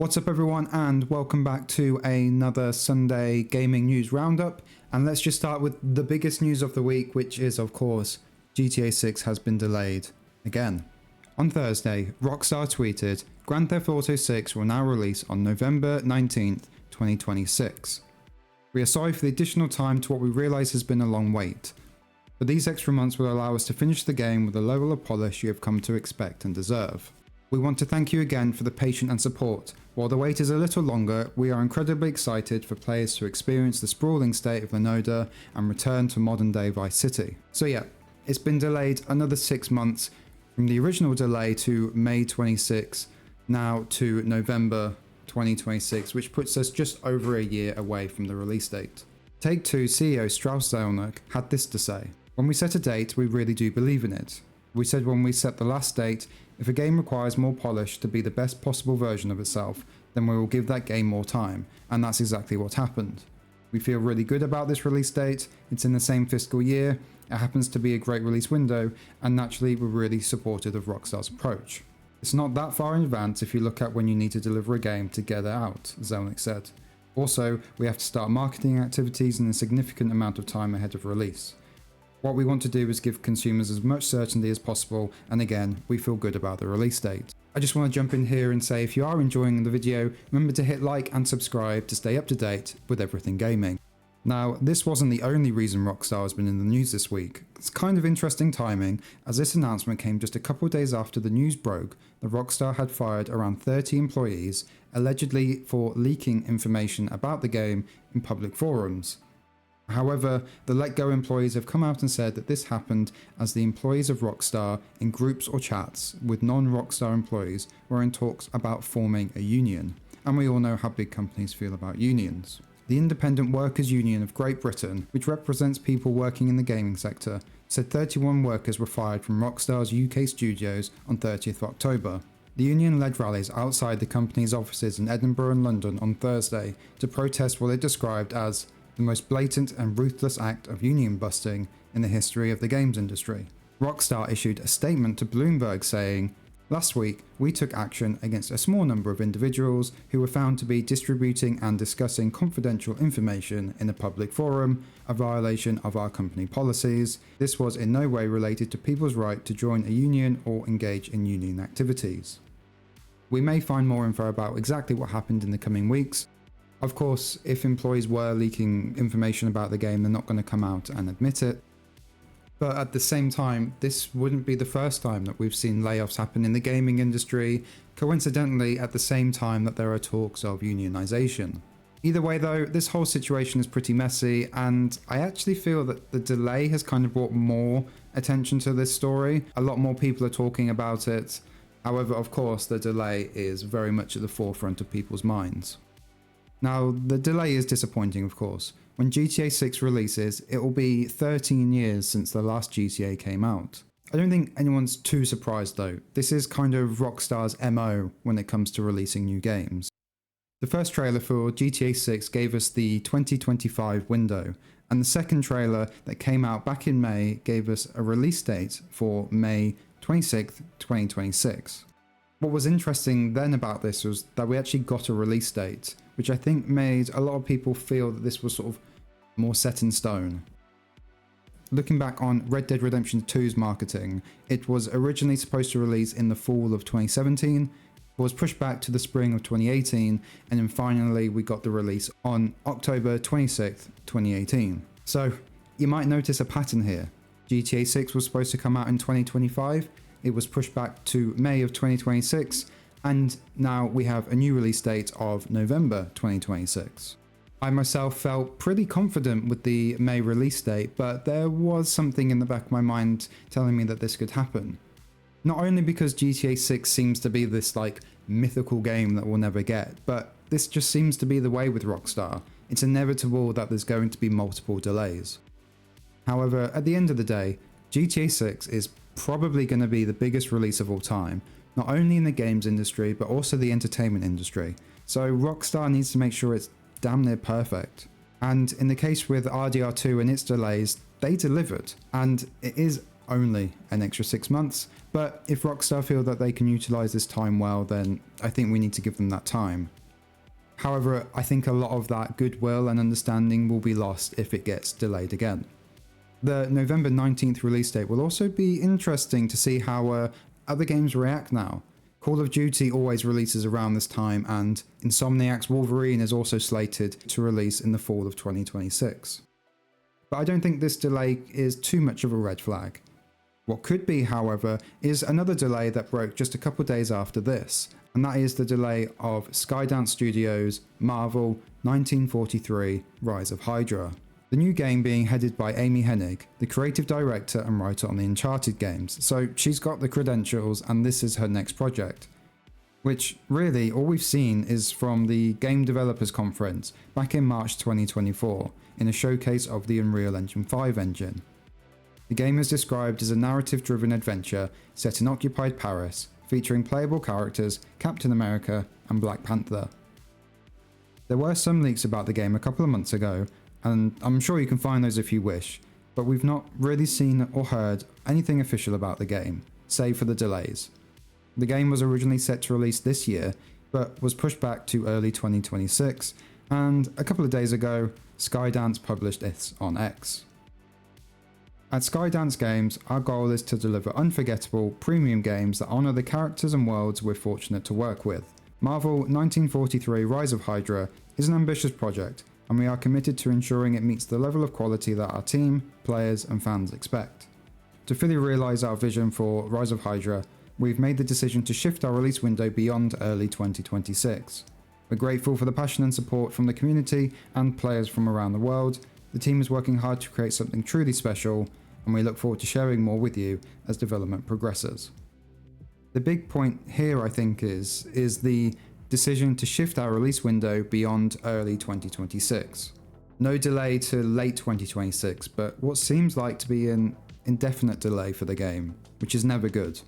What's up everyone, and welcome back to another Sunday gaming news roundup. And let's just start with the biggest news of the week, which is of course GTA 6 has been delayed again. On Thursday, Rockstar tweeted, Grand Theft Auto 6 will now release on November 19th, 2026. We are sorry for the additional time to what we realise has been a long wait, but these extra months will allow us to finish the game with the level of polish you have come to expect and deserve. We want to thank you again for the patience and support. While the wait is a little longer, we are incredibly excited for players to experience the sprawling state of Lenoda and return to modern day Vice City. So yeah, it's been delayed another 6 months from the original delay to May 26, now to November 2026, which puts us just over a year away from the release date. Take-Two CEO Strauss Zelnick had this to say, "When we set a date, we really do believe in it. We said when we set the last date, if a game requires more polish to be the best possible version of itself, then we will give that game more time, and that's exactly what happened. We feel really good about this release date, it's in the same fiscal year, it happens to be a great release window, and naturally we're really supportive of Rockstar's approach. It's not that far in advance if you look at when you need to deliver a game to get it out," Zelnick said. "Also, we have to start marketing activities in a significant amount of time ahead of release. What we want to do is give consumers as much certainty as possible, and again, we feel good about the release date." I just want to jump in here and say if you are enjoying the video, remember to hit like and subscribe to stay up to date with everything gaming. Now, this wasn't the only reason Rockstar has been in the news this week. It's kind of interesting timing, as this announcement came just a couple of days after the news broke that Rockstar had fired around 30 employees, allegedly for leaking information about the game in public forums. However, the Let Go employees have come out and said that this happened as the employees of Rockstar, in groups or chats with non-Rockstar employees, were in talks about forming a union. And we all know how big companies feel about unions. The Independent Workers Union of Great Britain, which represents people working in the gaming sector, said 31 workers were fired from Rockstar's UK studios on 30th October. The union led rallies outside the company's offices in Edinburgh and London on Thursday to protest what it described as the most blatant and ruthless act of union busting in the history of the games industry. Rockstar issued a statement to Bloomberg saying, "Last week, we took action against a small number of individuals who were found to be distributing and discussing confidential information in a public forum, a violation of our company policies. This was in no way related to people's right to join a union or engage in union activities." We may find more info about exactly what happened in the coming weeks. Of course, if employees were leaking information about the game, they're not going to come out and admit it. But at the same time, this wouldn't be the first time that we've seen layoffs happen in the gaming industry, coincidentally at the same time that there are talks of unionization. Either way though, this whole situation is pretty messy, and I actually feel that the delay has kind of brought more attention to this story. A lot more people are talking about it. However, of course, the delay is very much at the forefront of people's minds. Now, the delay is disappointing, of course. When GTA 6 releases, it will be 13 years since the last GTA came out. I don't think anyone's too surprised though. This is kind of Rockstar's MO when it comes to releasing new games. The first trailer for GTA 6 gave us the 2025 window, and the second trailer that came out back in May gave us a release date for May 26th, 2026. What was interesting then about this was that we actually got a release date, which I think made a lot of people feel that this was sort of more set in stone. Looking back on Red Dead Redemption 2's marketing, it was originally supposed to release in the fall of 2017, was pushed back to the spring of 2018, and then finally we got the release on October 26th, 2018. So you might notice a pattern here. GTA 6 was supposed to come out in 2025, it was pushed back to May of 2026, and now we have a new release date of November 2026. I myself felt pretty confident with the May release date, but there was something in the back of my mind telling me that this could happen. Not only because GTA 6 seems to be this like mythical game that we'll never get, but this just seems to be the way with Rockstar. It's inevitable that there's going to be multiple delays. However, at the end of the day, GTA 6 is probably going to be the biggest release of all time, not only in the games industry, but also the entertainment industry. So Rockstar needs to make sure it's damn near perfect. And in the case with RDR2 and its delays, they delivered. And it is only an extra 6 months, but if Rockstar feel that they can utilise this time well, then I think we need to give them that time. However, I think a lot of that goodwill and understanding will be lost if it gets delayed again. The November 19th release date will also be interesting to see how other games react now. Call of Duty always releases around this time, and Insomniac's Wolverine is also slated to release in the fall of 2026. But I don't think this delay is too much of a red flag. What could be, however, is another delay that broke just a couple days after this, and that is the delay of Skydance Studios' Marvel 1943 Rise of Hydra. The new game being headed by Amy Hennig, the creative director and writer on the Uncharted games, so she's got the credentials and this is her next project. Which really, all we've seen is from the Game Developers Conference back in March 2024, in a showcase of the Unreal Engine 5 engine. The game is described as a narrative-driven adventure set in occupied Paris, featuring playable characters Captain America and Black Panther. There were some leaks about the game a couple of months ago, and I'm sure you can find those if you wish, but we've not really seen or heard anything official about the game, save for the delays. The game was originally set to release this year, but was pushed back to early 2026, and a couple of days ago, Skydance published this on X. At Skydance Games, our goal is to deliver unforgettable, premium games that honour the characters and worlds we're fortunate to work with. Marvel 1943 Rise of Hydra is an ambitious project, and we are committed to ensuring it meets the level of quality that our team, players and fans expect. To fully realise our vision for Rise of Hydra, we've made the decision to shift our release window beyond early 2026. We're grateful for the passion and support from the community and players from around the world. The team is working hard to create something truly special, and we look forward to sharing more with you as development progresses. The big point here, I think, is the decision to shift our release window beyond early 2026. No delay to late 2026, but what seems like to be an indefinite delay for the game, which is never good.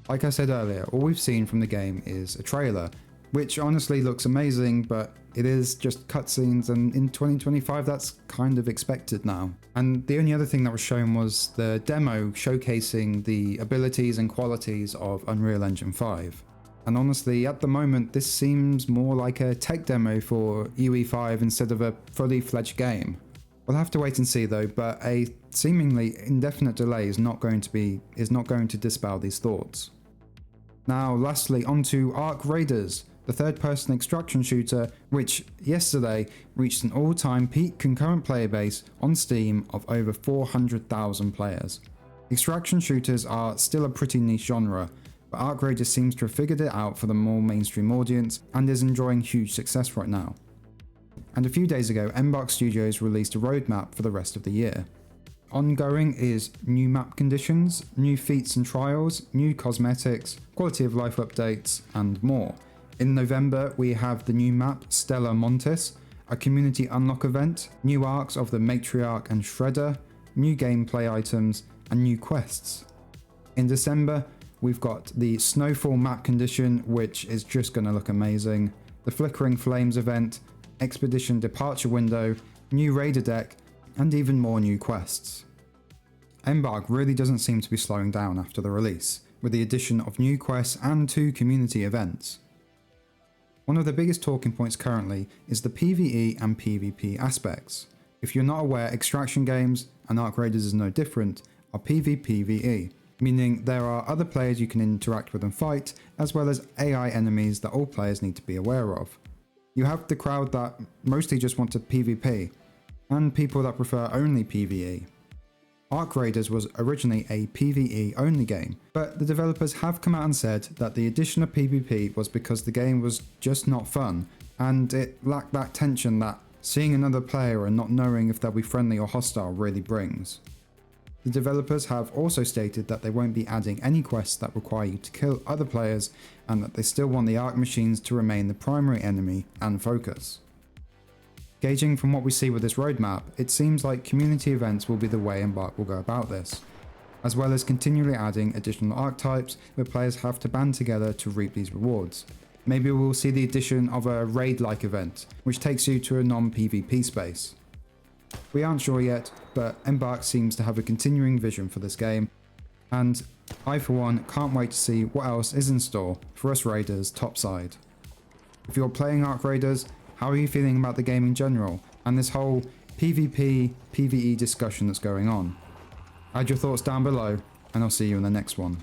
Like I said earlier, all we've seen from the game is a trailer, which honestly looks amazing, but it is just cutscenes, and in 2025 that's kind of expected now. And the only other thing that was shown was the demo showcasing the abilities and qualities of Unreal Engine 5. And honestly, at the moment, this seems more like a tech demo for UE5 instead of a fully fledged game. We'll have to wait and see though, but a seemingly indefinite delay is not going to dispel these thoughts. Now, lastly, onto Ark Raiders, the third-person extraction shooter, which yesterday reached an all-time peak concurrent player base on Steam of over 400,000 players. Extraction shooters are still a pretty niche genre, but Ark Raiders seems to have figured it out for the more mainstream audience and is enjoying huge success right now. And a few days ago, Embark Studios released a roadmap for the rest of the year. Ongoing is new map conditions, new feats and trials, new cosmetics, quality of life updates, and more. In November, we have the new map Stella Montis, a community unlock event, new arcs of the Matriarch and Shredder, new gameplay items, and new quests. In December, we've got the Snowfall map condition, which is just going to look amazing, the Flickering Flames event, Expedition Departure window, new Raider deck, and even more new quests. Embark really doesn't seem to be slowing down after the release, with the addition of new quests and 2 community events. One of the biggest talking points currently is the PvE and PvP aspects. If you're not aware, extraction games, and Ark Raiders is no different, are PvPvE, meaning there are other players you can interact with and fight, as well as AI enemies that all players need to be aware of. You have the crowd that mostly just want to PvP, and people that prefer only PvE. Ark Raiders was originally a PvE only game, but the developers have come out and said that the addition of PvP was because the game was just not fun, and it lacked that tension that seeing another player and not knowing if they'll be friendly or hostile really brings. The developers have also stated that they won't be adding any quests that require you to kill other players, and that they still want the Ark machines to remain the primary enemy and focus. Gauging from what we see with this roadmap, it seems like community events will be the way Embark will go about this, as well as continually adding additional archetypes where players have to band together to reap these rewards. Maybe we'll see the addition of a raid-like event, which takes you to a non-PvP space. We aren't sure yet, but Embark seems to have a continuing vision for this game, And I for one can't wait to see what else is in store for us raiders topside. If you're playing Arc Raiders, how are you feeling about the game in general and this whole PvP, PvE discussion that's going on? Add your thoughts down below and I'll see you in the next one.